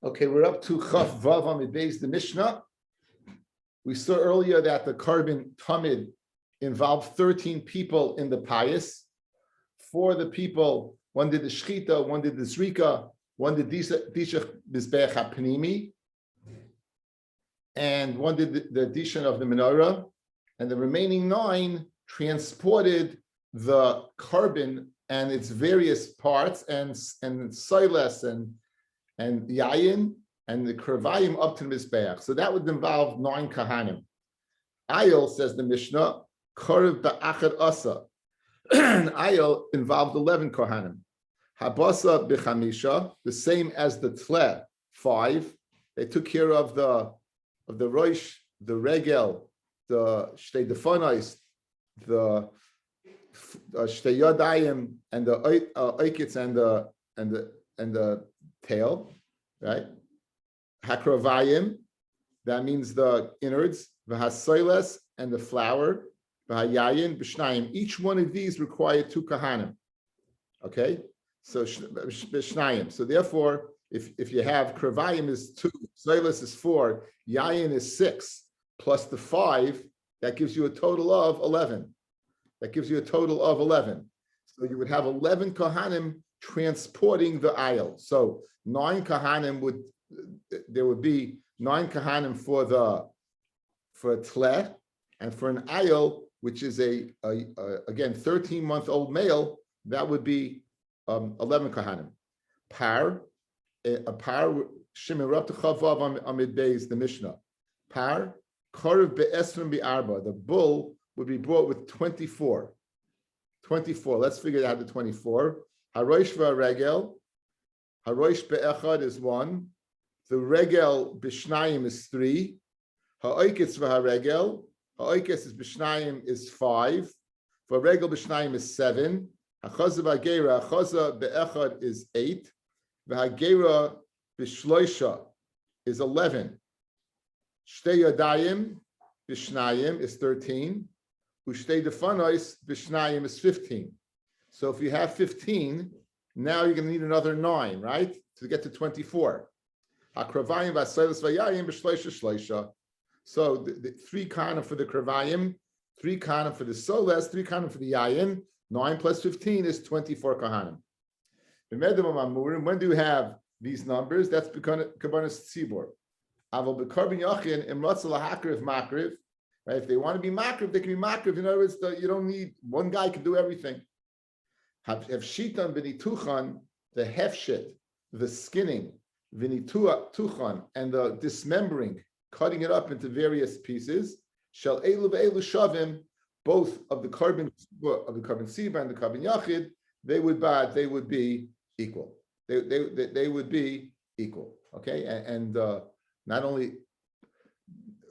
Okay, we're up to Chaf Vav Amid Beis, the Mishnah. We saw earlier that the carbon Tamid involved 13 people in the pious. 4 of the people, one did the Shchita, one did the Zrika, one did Dishach Mizbeach HaPnimi, and one did the Dishan of the Menorah, and the remaining 9 transported the carbon and its various parts and silas and yayin and the kervayim up to the mizbeach. So that would involve 9 kahanim. Ayil, says the Mishnah, korev ba'achad asa. Ayil involved 11 kahanim. Habasa b'chamisha, the same as the tle, 5. They took care of the roish, the regel, the shtei defonais, the shtei yadayim, and the oikitz and the tail, right? Hakrovayim, that means the innards. V'hasoiles, and the flour. V'hayayin b'shnayim. Each one of these required 2 kahanim. Okay, so b'shnayim. So therefore, if you have krovayim is 2, soiles is 4, yayin is 6, plus the 5, that gives you a total of 11. That gives you a total of 11. So you would have 11 kahanim transporting the ayil. So 9 kahanim there would be 9 kahanim for a tleh, and for an ayil, which is again 13-month-old male, that would be 11 kahanim. A par shimirab chavav amid beis, the Mishnah. Par korev be'esrim bi'arba. The bull would be brought with 24. 24. Let's figure out the 24. Haroish v'regel. Haroish be'echad is 1. The regel b'shnayim is 3. Ha'oiketz v'haregel. Ha'oiketz is b'shnayim is 5. V'regel b'shnayim is 7. Hachaza v'hagera. Hachaza be'echad is 8. V'hagera b'shloisha is 11. Shtei yadayim b'shnayim is 13. Ushtei defanais b'shnayim is 15. So if you have 15, now you're going to need another 9, right? To get to 24. Hakravayim v'asaylis v'yayim b'shloisha shloisha. So the 3 kahanim for the kravayim, 3 kahanim for the soles, 3 kahanim for the yayin. 9 plus 15 is 24 kahanim. When do you have these numbers? That's kabanas tzibor. Aval b'karbon yachin imratz lahakriv makriv. Right? If they want to be makriv, they can be makriv. In other words, you don't need one guy can do everything. Have shitan v'nituchan, the hefshit, the skinning, v'nituchan, and the dismembering, cutting it up into various pieces. Shall elu ve'elu shavim, both of the carbon siba and the carbon yachid, they would be equal. They would be equal. Okay, and not only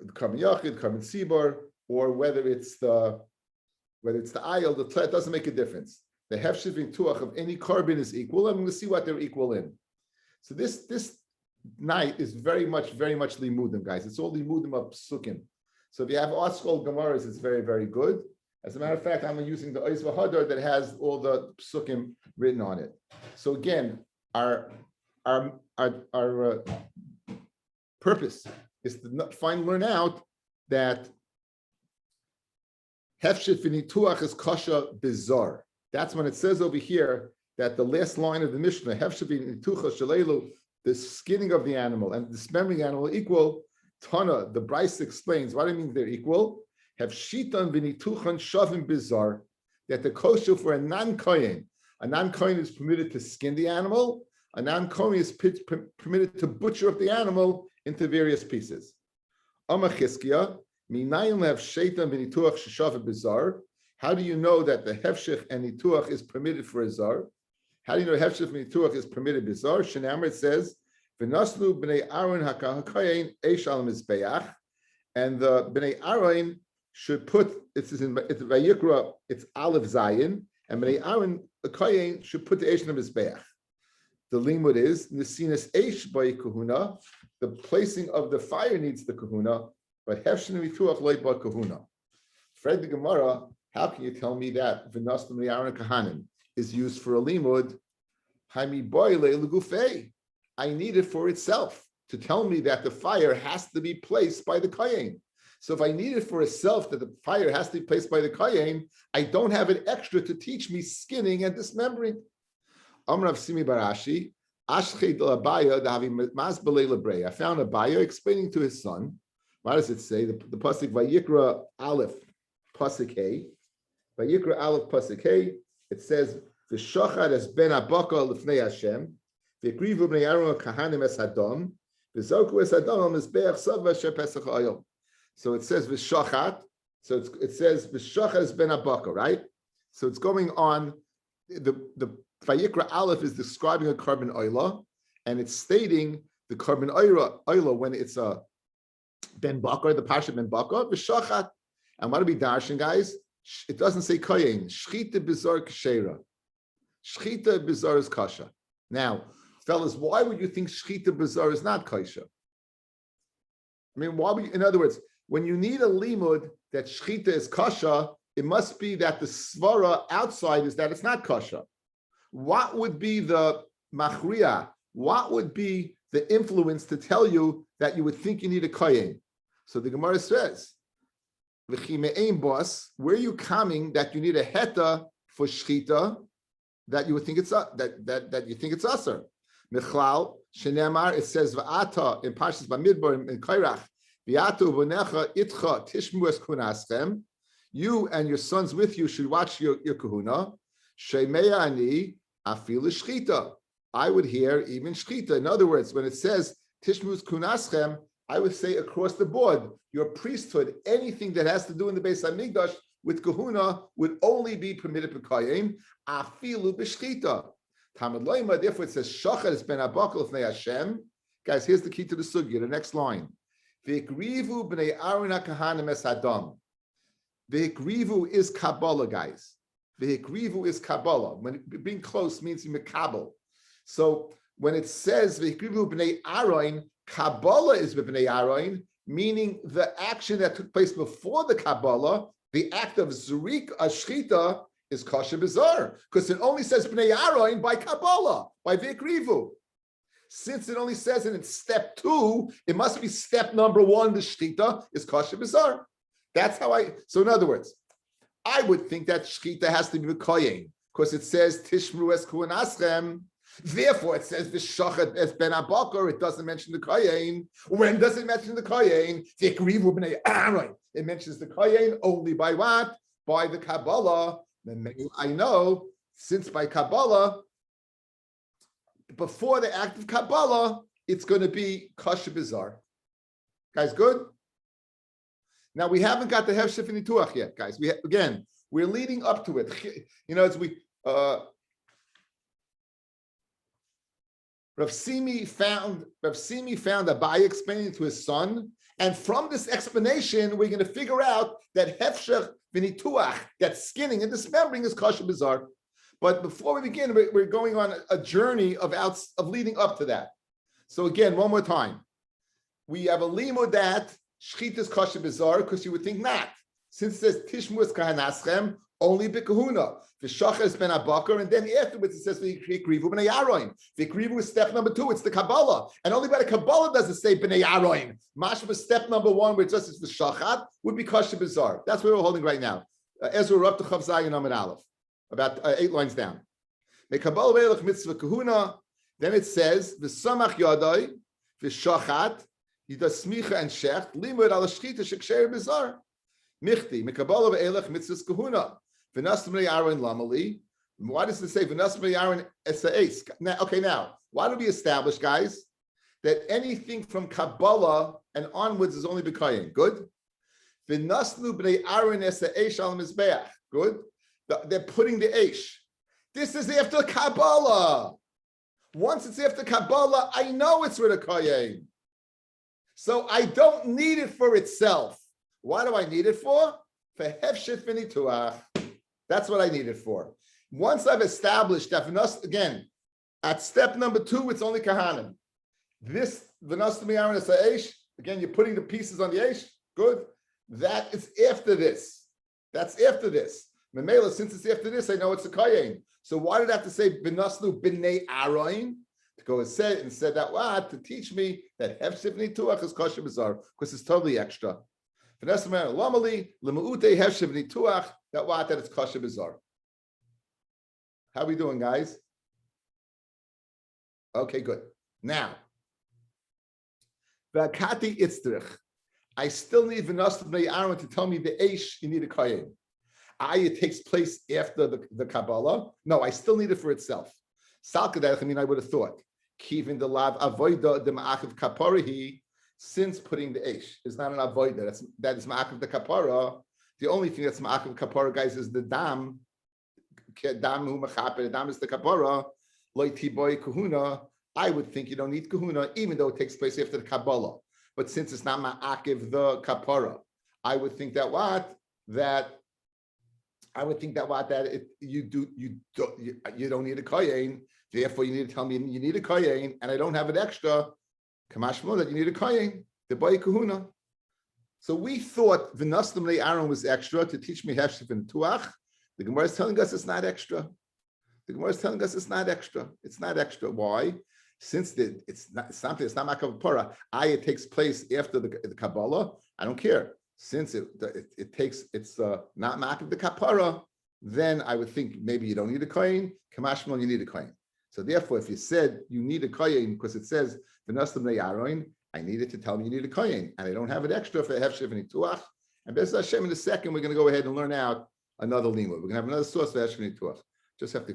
the carbon yachid, carbon sibar, or whether it's the ayil, the tlet, doesn't make a difference. The hefshiving tuach of any carbon is equal, and we'll see what they're equal in. So this night is very much limudim, guys. It's all limudim of psukim. So if you have Oskol Gemaras, it's very, very good. As a matter of fact, I'm using the Oiz V'Hadar that has all the psukim written on it. So again, our purpose is to learn out that hefshit v'nituach is kasha bizarre. That's when it says over here that the last line of the Mishnah, hefshit v'nituach shalelu, the skinning of the animal and the dismembering animal equal. Tana, the Bryce explains what it means they're equal. Have shitan v'nituchan shavim bizarre, that the kosher for a non-kohen is permitted to skin the animal, a non-kohen is permitted to butcher up the animal into various pieces. Amachizkiya, minayim have shaitan v'nituach shavim bizarre. How do you know that the hefshich and nituach is permitted for a zar? How do you know hefshich v'nituach is permitted bizarre? Shenamar, it says, v'naslu b'nei Aaron hakahakoyin eish al mizbeach, and the b'nei Aaron should put, it's Vayikra, it's Aleph Zayin, and b'nei Aaron, the koyin, should put the eish on the mizbeach. The limud is nesinas eish by kahuna. The placing of the fire needs the kahuna, but hefshin v'tuach loy ba kahuna. Fred the Gemara, how can you tell me that v'naslu b'nei Aaron kahanim is used for a limud? Haimi boy le legufei. I need it for itself to tell me that the fire has to be placed by the kohen. So if I need it for itself that the fire has to be placed by the kohen, I don't have an extra to teach me skinning and dismembering. Amar Rav Simi Barashi, I found Abaya explaining to his son. What does it say? The pasuk Vayikra Aleph pasuk Hey. Vayikra Aleph pasuk Hey. It says V'shachad es ben abaka lefnei Hashem v'krivu bnei Aaron kahanim es hadam v'zoku es hadam al mizbeach sava shepesach ayom. So it says V'shachad. So it says V'shachad es ben abaka, right? So it's going on. The Vayikra Aleph is describing a carbon oila, and it's stating the carbon oila when it's a ben bakar, the pasha ben bakar, v'shachat. And what do we darshan, guys? It doesn't say koyin. Shchita bizar kashera. Shchita bizar is kasha. Now, fellas, why would you think shchita bizar is not kasha? I mean, why would you, in other words, when you need a limud that shchita is kasha, it must be that the svara outside is that it's not kasha. What would be the machriya? What would be the influence to tell you that you would think you need a kohen? So the Gemara says, boss, where are you coming that you need a heta for shchita that you would think it's that you think it's aser? Michlal shenemar, it says va'ata in Parshas Bamidbar in Kairach, v'atu v'necha itcha tishmu es kunaschem. You and your sons with you should watch your kahuna. Shemeya ani afil shchita. I would hear even shchita. In other words, when it says tishmus kunaschem, I would say across the board, your priesthood, anything that has to do in the Beis Hamikdash with kahuna would only be permitted b'kayim afilu b'shchita. Tamad loima. Therefore, it says shachar is ben abakal fnei Hashem. Guys, here's the key to the sugya. The next line: v'ikrivu b'nei Aaron hakahanim es hadam. V'ikrivu is Kabbalah, guys. V'ikrivu is Kabbalah. When being close means mekabel. So when it says v'ikrivu b'nei Aaron, Kabbalah is b'nei Aaron, meaning the action that took place before the Kabbalah, the act of Zurik Ashchita is Kasha Bizarre, because it only says b'nei Aaron by Kabbalah, by v'ikrivu. Since it only says it in step 2, it must be step number 1, the Shchita is Kasha Bizarre. That's how so in other words, I would think that shchita has to be koyin because it says tishmru es kuanaschem. Therefore, it says v'shachat es ben abakar. It doesn't mention the koyin. When does it mention the koyin? V'ikrivu b'nei Aaron. It mentions the koyin only by what? By the Kabbalah. I know since by Kabbalah, before the act of Kabbalah, it's going to be kasha bizarre. Guys, good. Now we haven't got the Hefshef and Nituach yet, guys. We're leading up to it. You know, as we Rav Simi found Abai explaining to his son, and from this explanation, we're going to figure out that Hefshef and Nituach, that skinning and dismembering, is kasha bizarre. But before we begin, we're going on a journey of leading up to that. So again, one more time, we have a limud that shchita is kasha bizarre because you would think not. Since it says tishmus kahanaschem, only b'kahuna. V'shachar is ben abakar, and then afterwards it says v'ikrivu b'nei Aaron. V'ikrivu is step number 2. It's the Kabbalah, and only by the Kabbalah does it say b'nei Aaron. Mashma is step number 1, where it just is v'shachat, would be kasha bizarre. That's what we're holding right now. Ezra we're up to Chav Zayin Amid Aleph, about 8 lines down. Me'kabbalah ve'elach mitzvah kahuna. Then it says v'samach yadai v'shachat. He does smicha and shecht limud al shchita sheksher bizarre. Michti mekabala ve'elech mitzvahs kahuna v'nas b'nei Aaron lamali. Why does it say v'nas b'nei Aaron es? Now, why do we establish, guys, that anything from Kabbalah and onwards is only b'kayin? Good. V'nasnu b'nei Aaron es al mizbeach. Good. They're putting the eish. This is after Kabbalah. Once it's after Kabbalah, I know it's with a kayin. So I don't need it for itself. Why do I need it for? For hefshit v'nituach. That's what I need it for. Once I've established that again, at step number 2, it's only kahanim. This v'nas t'miyaron es ha'esh. Again, you're putting the pieces on the eish. Good. That is after this. That's after this. Memela, since it's after this, I know it's a kayin. So why did I have to say v'nasnu b'nei Aaron? said that what to teach me that hefshiv nituach is kosher bizarre because it's totally extra. That what that it's kosher bizarre. How are we doing, guys? Okay, good. Now, v'akati itzrich. I still need v'nas b'nei Aaron to tell me the eish you need a kohen. It takes place after the Kabbalah. No, I still need it for itself. Salkaderech, I would have thought. Kivin the lav avoida the ma'akiv kaparahi, since putting the eish is not an avoida. That is ma'akiv the kapara. The only thing that's ma'akiv kapara, guys, is the dam. Dam hu machaper. Dam is the kapara. Loi tiboy kahuna. I would think you don't need kahuna, even though it takes place after the Kabbalah. But since it's not ma'akiv the kapara, I would think that you don't need a kohen. Therefore, you need to tell me you need a kohen, and I don't have it extra. Kamashmo that you need a kohen. The boy kahuna. So we thought v'nastam Aaron was extra to teach me hefshif and tuach. The Gemara is telling us it's not extra. It's not extra. Why? Since it's not makav para. It takes place after the Kabbalah. I don't care. Since it's not makav the kapara, then I would think maybe you don't need a kohen. Kamashmal, you need a kohen. So therefore, if you said you need a kohen because it says v'nastam le'aron, I needed to tell me you need a kohen, and I don't have it extra for hefshiv and tuach. And B'ez Hashem, in a second, we're going to go ahead and learn out another limud. We're going to have another source for hefshiv and tuach. Just have to.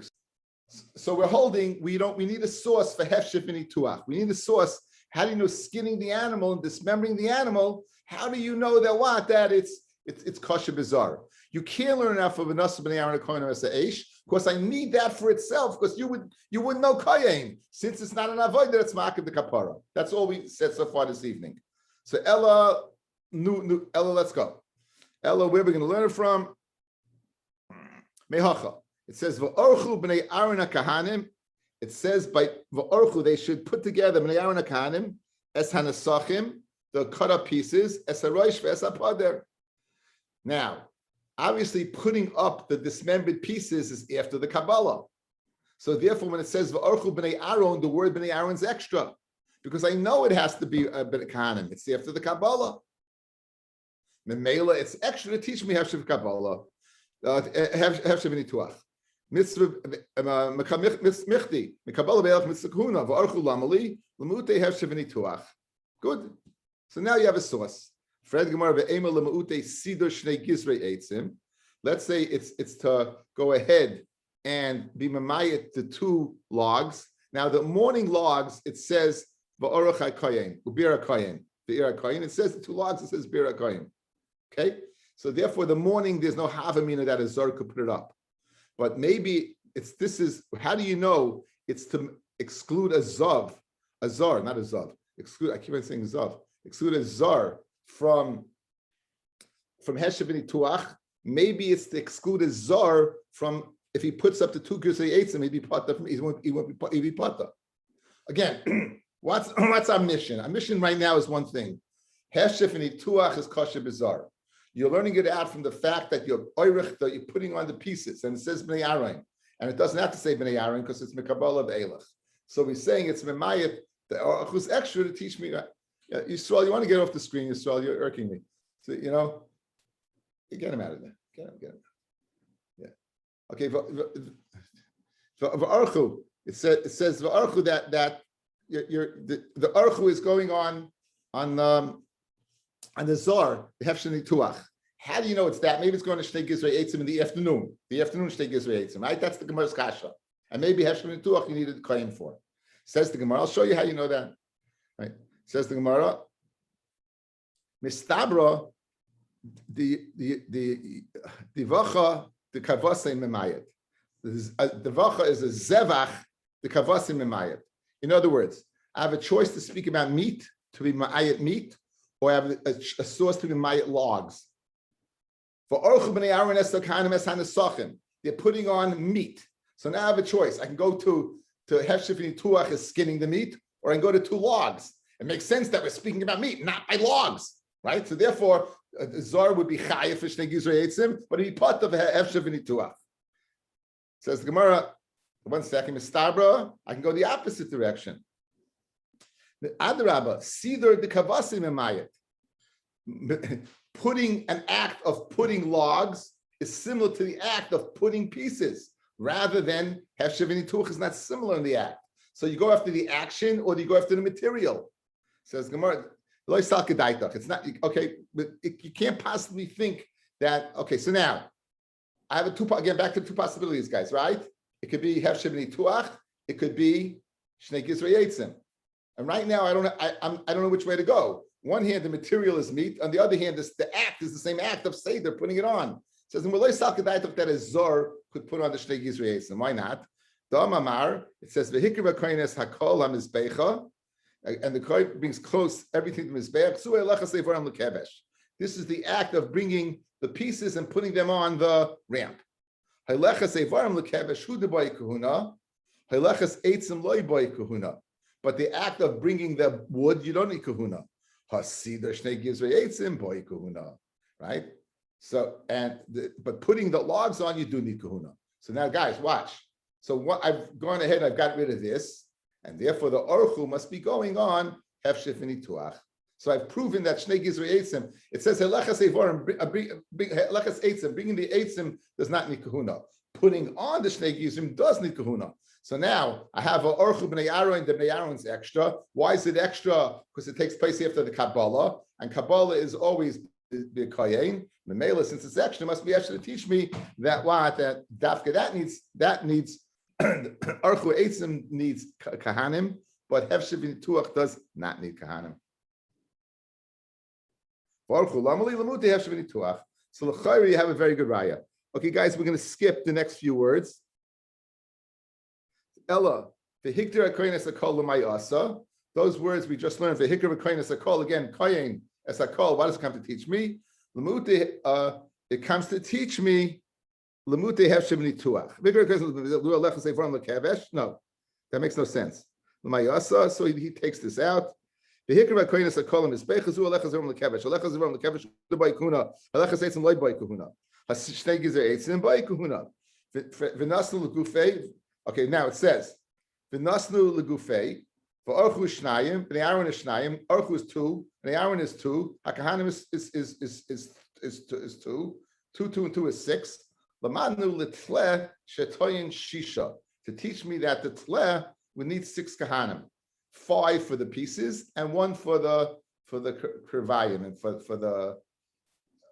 So we're holding. We need a source for hefshiv and tuach. We need a source. How do you know skinning the animal and dismembering the animal? How do you know that it's kosher bizarre? You can't learn enough of v'nasam b'nei Aaron kohen as a eish. Of course, I need that for itself because you wouldn't know kohen since it's not an avodah. It's ma'akiv the kapara. That's all we said so far this evening. So Ella, let's go. Ella, where we're going to learn it from? Mehacha. It says v'orchu b'nei Aaron kahanim. It says by v'orchu they should put together b'nei Aaron kahanim es hanasachim, the cut up pieces es harosh v'es hapader. Now, obviously, putting up the dismembered pieces is after the Kabbalah. So therefore, when it says v'orchu b'nei Aaron, the word b'nei Aaron is extra because I know it has to be a b'nei kahanim. It's after the Kabbalah. Memela, it's extra to teach me hefshiv Kabbalah, hefshiv nituach. Mitzvah michti mikabbalah be'elach mitzvahuna v'orchu lamali l'mutei hefshiv nituach. Good. So now you have a source. Let's say it's to go ahead and be mamayit the two logs. Now the morning logs, it says va'orach kohen, ubira kohen, ve'ira kohen. It says the two logs, it says bira kohen. Okay, so therefore the morning there's no havamina that a zar could put it up, but maybe how do you know it's to exclude a zar, not a zav. Exclude. I keep on saying zav. Exclude a zar from heshev and tuach. Maybe it's to exclude a zar from if he puts up the two girsei eitzim, maybe pata from he won't be pata. Again, what's our mission? Our mission right now is one thing: heshev and tuach is kosher bizarre. You're learning it out from the fact that you're putting on the pieces, and it says bnei Aaron, and it doesn't have to say bnei Aaron because it's mekabbalah v'elach. So we're saying it's memayit who's extra to teach me. Yisrael, you want to get off the screen, Yisrael? You're irking me. So get him out of there. Get him. Yeah. Okay. V'archu. It says v'archu that the archu is going on the zar, the hefsheni tuach. How do you know it's that? Maybe it's going to shnei gizrei eitzim in the afternoon. The afternoon shnei gizrei eitzim, right? That's the Gemara's kasha. And maybe hefsheni tuach you needed a kohen for. Says the Gemara. I'll show you how you know that. Right? Says the Gemara. Mistabra the vacha the kavasei memayet. The vacha is a zevach the kavasei memayet. In other words, I have a choice to speak about meat, to be ma'ayat meat, or I have a source to be ma'ayat logs. For orchu b'nei Aaron estokanim es hanasachim, they're putting on meat. So now I have a choice. I can go to hefshif tuach is skinning the meat, or I can go to two logs. It makes sense that we're speaking about meat, not by logs, right? So therefore, zar would be chayav for shnei gizrei eitzim, but he'd be part of hefshif tuach. Says the Gemara. 1 second, Mistabra, I can go the opposite direction. The Adrabba, Sidr the Kavasim Emayat. Putting an act of putting logs is similar to the act of putting pieces, rather than Hefshevini Tuch is not similar in the act. So you go after the action or do you go after the material? Says Gemara, it's not okay, but you can't possibly think that. Okay, so now I have again back to two possibilities, guys, right? It could be Hefshevini Tuach, it could be Shnei Gizrei Eitzim. And right now, I don't know which way to go. One hand, the material is meat. On the other hand, the act is the same act of Seder, putting it on. It says, that a Zor could put on the Shnei Gizrei Eitzim. Why not? It says, and the Kohen brings close everything to Mizbeach. This is the act of bringing the pieces and putting them on the ramp. But the act of bringing the wood, you don't need kahuna. Right? So, but putting the logs on, you do need kahuna. So now, guys, watch. So what I've gone ahead, I've got rid of this, and therefore the orchu must be going on hefshef v'nituach. So I've proven that Shnei Gizrei Eitzim. It says helechas eivorim, helechas eitzim, bringing the eitzim does not need kahuna. Putting on the Shnei Gizrim does need kahuna. So now I have a orchu b'nei Aaron. The b'nei Aaron's extra. Why is it extra? Because it takes place after the Kabbalah, and Kabbalah is always the kohen. The mela, since it's extra, must be extra to teach me that dafka that needs orchu eitzim needs kahanim, but hefsheh v'nituach does not need kahanim. So l'chayri, you have a very good raya. Okay, guys, we're going to skip the next few words. Ella, v'hiktir hakoyin esakol l'mayasa. Those words we just learned. V'hiktir hakoyin esakol, again, koyin esakol. What does it come to teach me? Lemute, it comes to teach me lemute hefshem nituach. No, that makes no sense. L'mayasa, so he takes this out. V'hikir hakoyin esakol l'mizbeach zu alecha zerom l'kevesh. Alecha zerom l'kevesh l'bay kuna. Alecha eitzim loy bay kuna. Hashtei gizeh eitzim bay kuna. V'nasnu l'gufei. Okay, now it says v'nasnu l'gufei. For orchu shnayim, b'nei Aaron is shnayim. Orchu is 2, b'nei Aaron is 2. Hakahanim is 2. 2 and 2 is 6. Lamadnu l'tleh shetoyin shisha. To teach me that the tleh would need 6 kahanim, 5 for the pieces and 1 for the krivayim and for the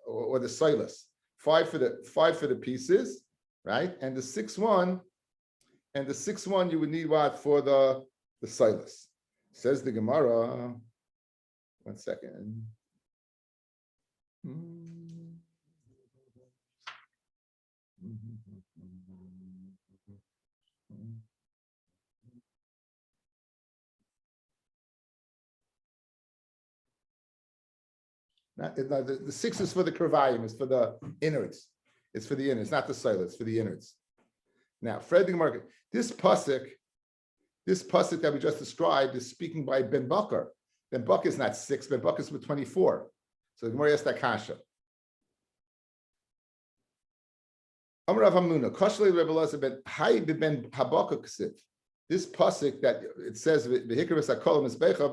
or the silas. 5 for the pieces, right? And the 6th one you would need what for the silas. Says the Gemara. 1 second. The 6 is for the krivayim, it's for the innards. It's for the innards, not the silas, it's for the innards. Now, Fred the Gemara, this pasuk that we just described is speaking by Ben Bakar. Ben Bakar is not 6, Ben Bakar is with 24. So the Gemara asks that kasha. Amar Rav Hamnuna, Kashlei Rebbe Elazar ben Hay ben Habakuk Ksiv. This pasuk that it says v'hikar v'sakol mizbecha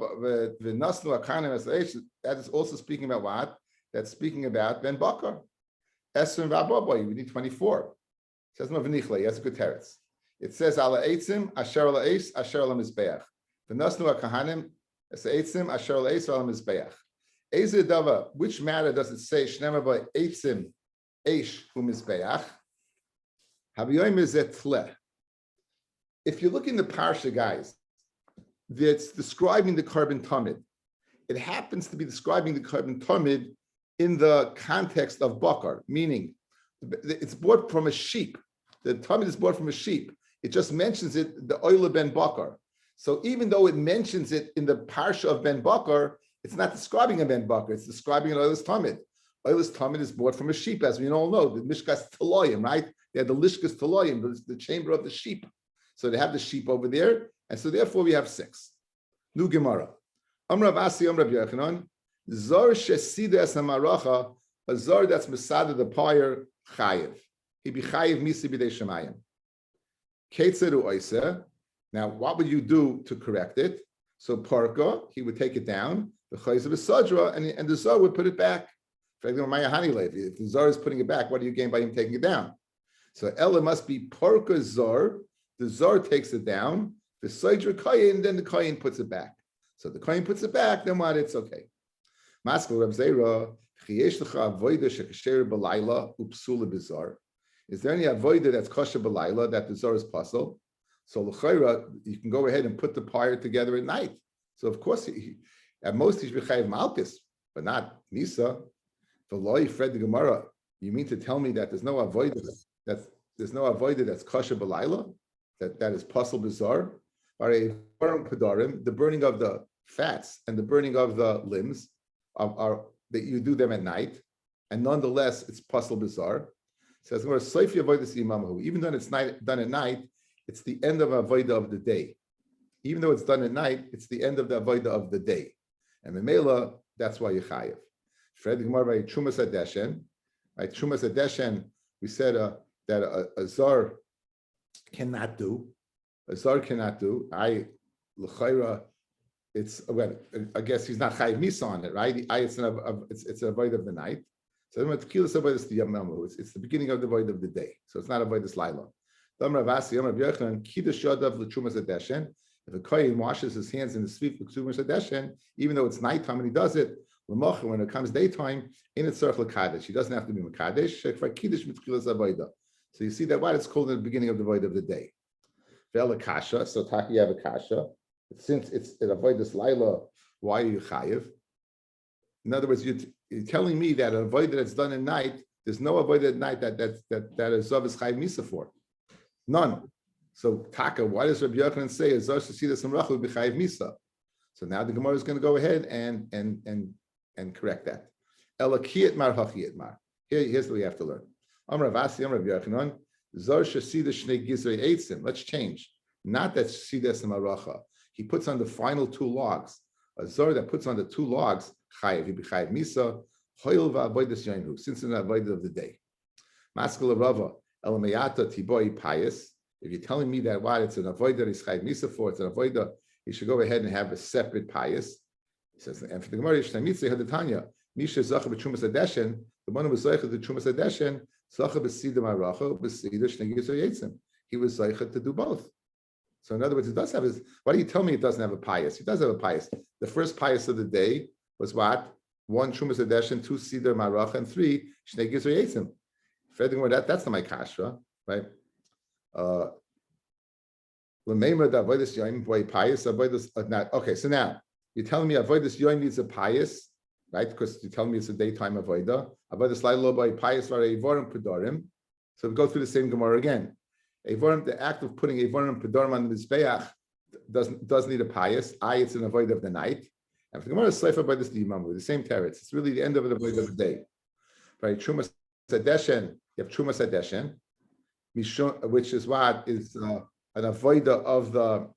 v'nasnu akanim esleish, that is also speaking about what? That's speaking about Ben Bakar. Esrim v'aboboy, we need 24. It says no v'nichle, that's a good teretz. It says ala eitzim asher ala eis asher ala mizbeach. V'nasnu akahanim eitzim asher ala eis ala mizbeach. Eze dava, which matter does it say shnema by eitzim eish u'mizbeach? Habiyoim is et tleh. If you look in the parsha, guys, that's describing the carbon tamid. It happens to be describing the carbon tamid in the context of bakar, meaning it's bought from a sheep. The tamid is bought from a sheep. It just mentions it, the oil of Ben Bakar. So even though it mentions it in the parsha of Ben Bakar, it's not describing a Ben Bakar, it's describing an oil's tamid. Oil's tamid is bought from a sheep, as we all know, the mishkas taloyim, right? They had the lishkas taloyim, the chamber of the sheep. So they have the sheep over there, and so therefore we have 6. New Gemara. Amrav Asi, Amrav Yochanan, Zor shesida es hamaracha, a zor that's masada the pyre chayiv. He be chayiv misi b'dei shemayim. Ketzeru oiseh. Now, what would you do to correct it? So parka, he would take it down. The chayz of a sadra, and the zar would put it back. If the zar is putting it back, what do you gain by him taking it down? So Ella must be parka zar. The zar takes it down. The sadra kayin, then the kayin puts it back. So the kayin puts it back. Then what? It's okay. Maskal Reb Zera. Is there any avoida that's kosher b'layla that the zar is puzzle? So l'chayra, you can go ahead and put the pyre together at night. So of course, at most he's b'chayiv malchus, but not nisa. V'loy Fred the Gemara. You mean to tell me that there's no avoida that's kosher b'layla that is puzzle b'zar? The burning of the fats and the burning of the limbs are that you do them at night, and nonetheless it's puzzle bizarre. Says even though it's done at night, it's the end of avodah of the day. Even though it's done at night, it's the end of the avodah of the day. And Memela, that's why you chayev. Fred Gemara by Trumas Adeshen. Right, Trumas Adeshen, we said that a zar cannot do. A zar cannot do. L'chayra. It's I guess he's not chayiv misa on it, right? It's a void of the night. So it's the beginning of the void of the day. So it's not a void of laila. If a kohen washes his hands in the sweep of Ksumar Sadeshen, even though it's nighttime and he does it, when it comes daytime, in it tzarich l'kadesh. He doesn't have to be mekadesh. So you see that why it's called in the beginning of the void of the day. Ve'el so taki have a kasha. Since it's an avodas laila, why are you chayiv? In other words, you're telling me that an avodah that's done at night, there's no avodah at night that is zav is chayiv misa for, none. So taka, why does Rabbi Yochanan say a zav shesida samrachu b'chayiv misa? So now the Gemara is going to go ahead and correct that. Elakiyat mar hachiyat mar. Here's what we have to learn. Amar Avasi, Amar Rabbi Yochanan, zar shesida shnei gizrei eitzim. Let's change. Not that shesida samaracha. He puts on the final two logs. A zar that puts on the two logs, chayiv, he be chayiv misa, hoil va'avodas yainu, since it's an avodah of the day. Maskal Rava, elamayata tiboi pious. If you're telling me that what it's an avodah is chayiv misa for, it's an avodah, you should go ahead and have a separate pious. He says, and for the Gemara, Yishnei mitzvah hadatanya, misha zacha b'trumas adeshen, the one who was zacha the trumas adeshen, zacha b'sida maracha, b'sida shnei gizur yitzim. He was zacha to do both. So in other words, it does have his. Why do you tell me it doesn't have a pious? It does have a pious. The first pious of the day was what? 1 Trumas Adeshen, 2 Siddur Marach, and 3 Shnei Gizur Yitzim. Furthermore, that's not my kasha, right? Okay, so now you're telling me avodas yoim needs a pious, right? Because you're telling me it's a daytime avodah. Avodas lailo by pious var evorim pedorim. So we go through the same Gemara again. The act of putting Evorim Pedorim on the Mizbeach does need a pious. It's an avoid of the night. And for the Gemara Sleifa by this Dimamu, the same teretz. It's really the end of the avoid of the day. Right? Trumas Sadeshen, you have Trumas Sadeshen, which is what is an avoid of the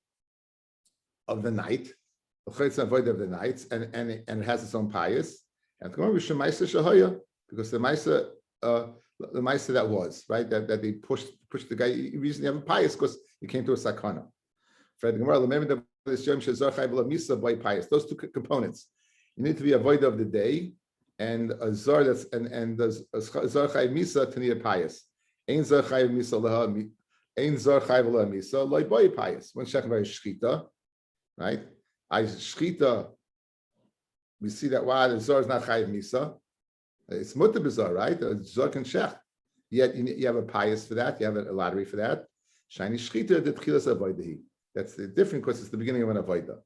night. It's an avoid of the night, and it has its own pious. And the Gemara Maisa Shahaya, because the Maisa that was right that they pushed the guy. You reason you have a pious because you came to a sakana. For the Gemara, remember this yom shezar chayv misa by pious. Those two components. You need to be a void of the day and a zar that's and the zar chayv misa to need a pious. Ein zar chayv misa leha ein zar chayv leha misa loy boy pious. One shechah by shchita, right? I shchita. We see that why the zar is not chayv misa. It's mutter bizarre, right? Zor and shech. Yet you have a pious for that. You have a lottery for that. Shiny shchita the tchilas avodahi. That's the different because it's the beginning of an avodah.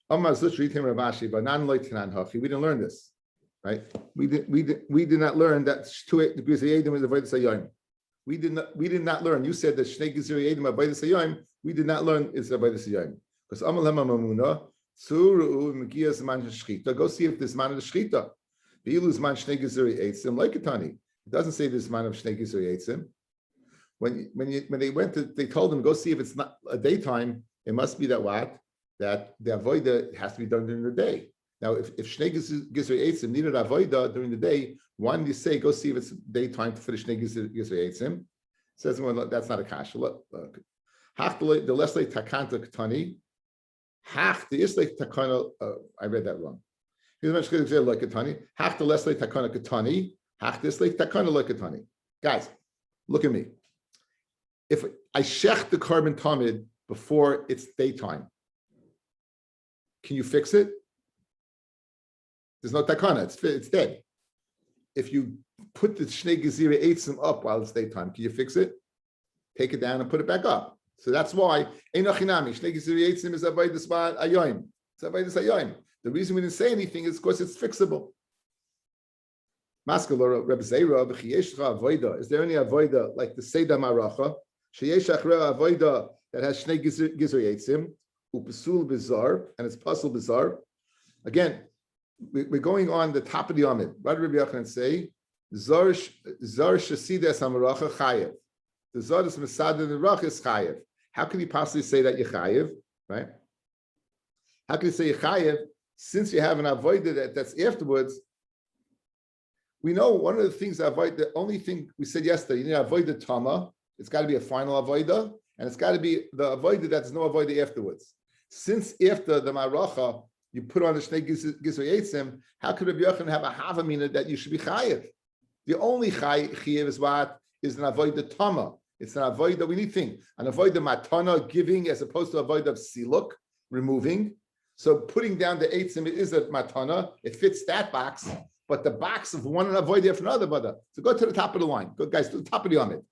Amar zuch ritim ravashi, but non loy tanan hachi. We didn't learn this, right? We did not learn that the gizur yedim is avodah sayom. We did not learn. You said that shnei gizur yedim avodah sayom. We did not learn it's avodah sayom because amal hema mamuna tzuru megias man shchita. Go see if this man is shchita. It doesn't say this man of Shnei Gizur Yitzim. When they went to, they told him go see if it's not a daytime. It must be that what that the avodah has to be done during the day. Now, if Shnei Gizur Yitzim needed avodah during the day, why did you say go see if it's daytime for the Shnei Gizur Yitzim? Says well, that's not a kasha. Look, Hach the lesle takanta katani. Hach the isle takana. I read that wrong. Here's much good example like katani. Hach the lesle takana katani. Hach the isle takana like katani. Guys, look at me. If I shech the carbon tamid before it's daytime, can you fix it? There's no takana. It's dead. If you put the Shnei Gezira Eitzim up while it's daytime, can you fix it? Take it down and put it back up. So that's why Einochinami Shnei Gezira Eitzim is avodas ayoim. It's avodas ayoim. The reason we didn't say anything is because it's fixable. Maskal Rabbi Zeira b'chiyeshcha avoda. Is there any avoda like the Seder Maracha? Sheyesh achra avoda that has Shnei Gezira Eitzim upesul bizar and it's pasul bizar. Again, we're going on the top of the Amid. What did Rabbi Yochanan say? Zar shesides hamaracha chayev. The zar is masad and the rach is chayev. How can you possibly say that you're chayev, right? How can you say you're chayev since you have an avodah that's afterwards? We know one of the things the only thing we said yesterday, you need to avoid the tama. It's got to be a final avodah, and it's got to be the avodah that's no avodah afterwards. Since after the maracha, you put on the Shnei Gezira Eitzim, how could Rabbi Yochanan have a havamina that you should be chayev? The only chayev is what? Is an avodah tama. It's an avodah, we need thing. An avodah matana, giving, as opposed to avodah siluk, removing. So putting down the Eitzim, it is a matana. It fits that box, but the box of one avodah after another, brother. So go to the top of the line. Go, guys, to the top of the Amid.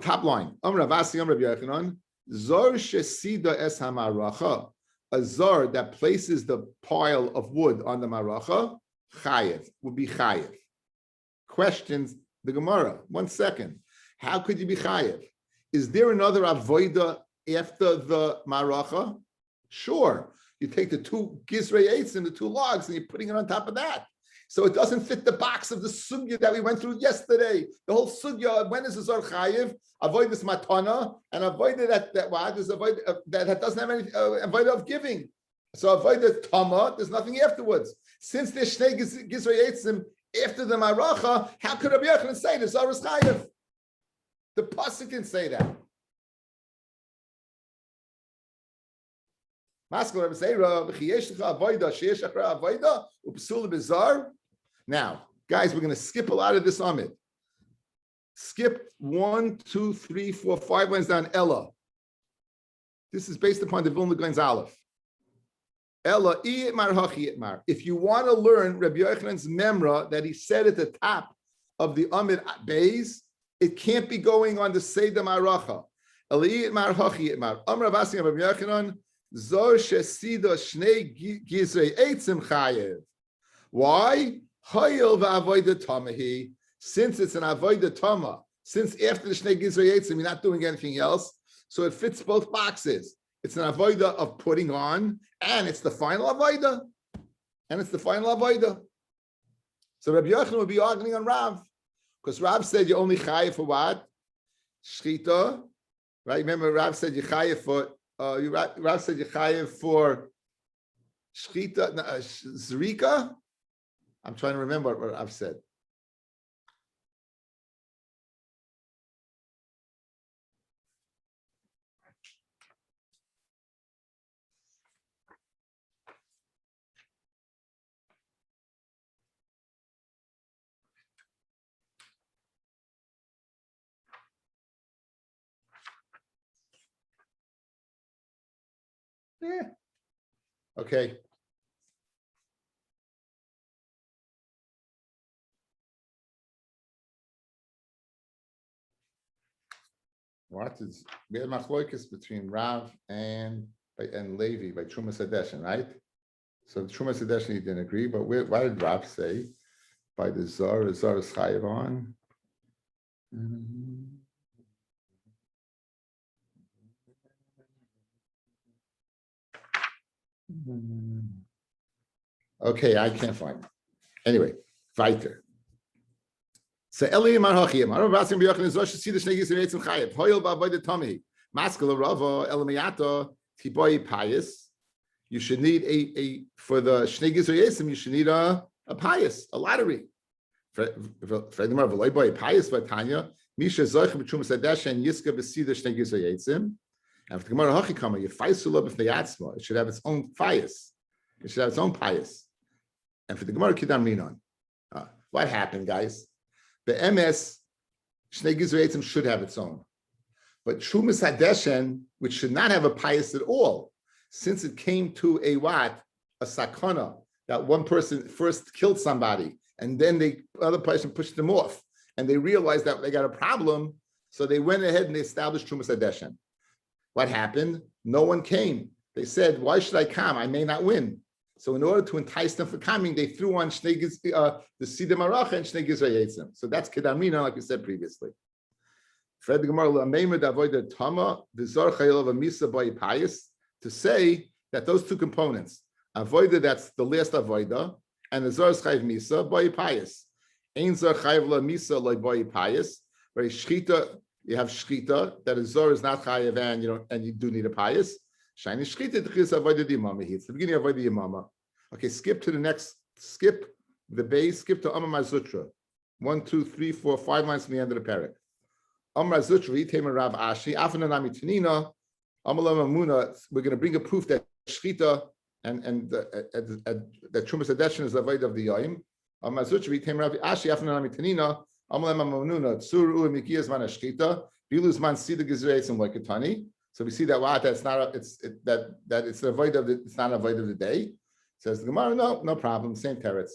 Top line. Ravasi, Rabbi Yochanan. Zor shesida es hamaracha. A zar that places the pile of wood on the maracha, chayev, would be chayev. Questions the Gemara. 1 second. How could you be chayev? Is there another avoida after the maracha? Sure. You take the two gizrei eitz and the two logs and you're putting it on top of that. So it doesn't fit the box of the sugya that we went through yesterday. The whole sugya, when is the zar chayev? Avoid this matana and avoid that is avoid that doesn't have any avoid of giving. So avoid the tama. There's nothing afterwards. Since there's shnei gizrei eitzim after the maracha, how could Rabbi Yochanan say the zar is chayev? The pasuk can say that. Now, guys, we're going to skip a lot of this Amid. Skip 1, 2, 3, 4, 5 lines down Ella. This is based upon the Vilna Gaon's Aleph. Ella, if you want to learn Rabbi Yochanan's memra that he said at the top of the Amid Beis, it can't be going on the Seder Maracha. Zor shesida shnei gizrei eitzim chayev. Why? Hayil v'avoida tamahi. Since it's an avoida tama, since after the shnei gizrei eitzim you're not doing anything else, so it fits both boxes. It's an avoida of putting on, and it's the final avoida, So Rabbi Yochanan would be arguing on Rav, because Rav said you only chayev for what? Shchita, right? Remember, Rav said you chayev for. Rav said Yechayev for Shchita, Zrika. I'm trying to remember what Rav said. Yeah. Okay. What is we have machloekes between Rav and Levi by Trumas Hadeshin, right? So the Trumas Hadeshin he didn't agree, but why did Rav say by the Zar is chayev on? Okay, I can't find it. Anyway, weiter. So Eli Marhachim, Arav Rasim B'Yochanan Zosh see the Shnei Gizrei Eitzim Chayev. Hoyel Ba'Avodah Tami. Maskal Rava Elamiyato Tiboy Pious. You should need a for the Shnei Gizrei Eitzim. You should need a pious, a lottery. For the Marv Loy Boy Pious Vatanya. Misha Zoich b'Trumas Hadeshen Yiska b'Sida Shnei Gizra Yitzim. And for the Gemara Hachikama, you Faisula b'Fnei Yatzma. It should have its own pious. It should have its own pious. And for the Gemara Kidam Rinon, what happened, guys? The MS Shnei Gizra Yitzim should have its own. But Trumas Hadeshen, which should not have a pious at all, since it came to a what? A sakana, that one person first killed somebody, and then the other person pushed them off, and they realized that they got a problem, so they went ahead and they established Trumas Hadeshen. What happened? No one came. They said, why should I come? I may not win. So in order to entice them for coming, they threw on the Sidim Aracha and Shnei Gizra Yitzim. So that's Kedamina, like we said previously. To say that those two components, avoida, that's the last avoida, and the zar chayv misa boy pious. Ein zar chayv la misa like boy pious. Where shchita, you have shchita that a zar is not chayv, and you do need a pious. Shiny shchita d'chis avoida di yamama. It's the beginning of avoida yamama. Okay, skip to the next. Skip the base. Skip to Amar Zutra. 1, 2, 3, 4, 5 lines from the end of the parak. Amar Zutra, Yitem Rav Ashi, Afananami Tanina, Amalam Amuna. We're going to bring a proof that shchita and that Trumas Hadeshen is the avoid of the Yom. Amar Zutra, Yitem Rav Ashi, Afananami Tanina, Amalam Amununa, Tsuru Mikiyas Man Shchita, Biluz Man Sida Gizreis and Laikatani. So we see that that's not it's the avoid of it's not a avoid of the day. Says the Gemara, no problem, same teretz.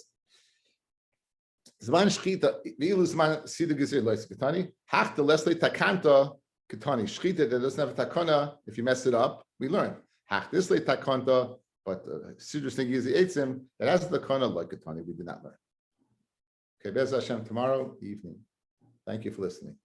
Zman shchita, vi'lu zman sida gizir lois ketani. Hach the lesle takanta ketani. Shchita that doesn't have a takana. If you mess it up, we learn. Hach this le takanta, but sidrus negizir eitzim that has the takana like ketani. We did not learn. Okay, Bez Hashem tomorrow evening. Thank you for listening.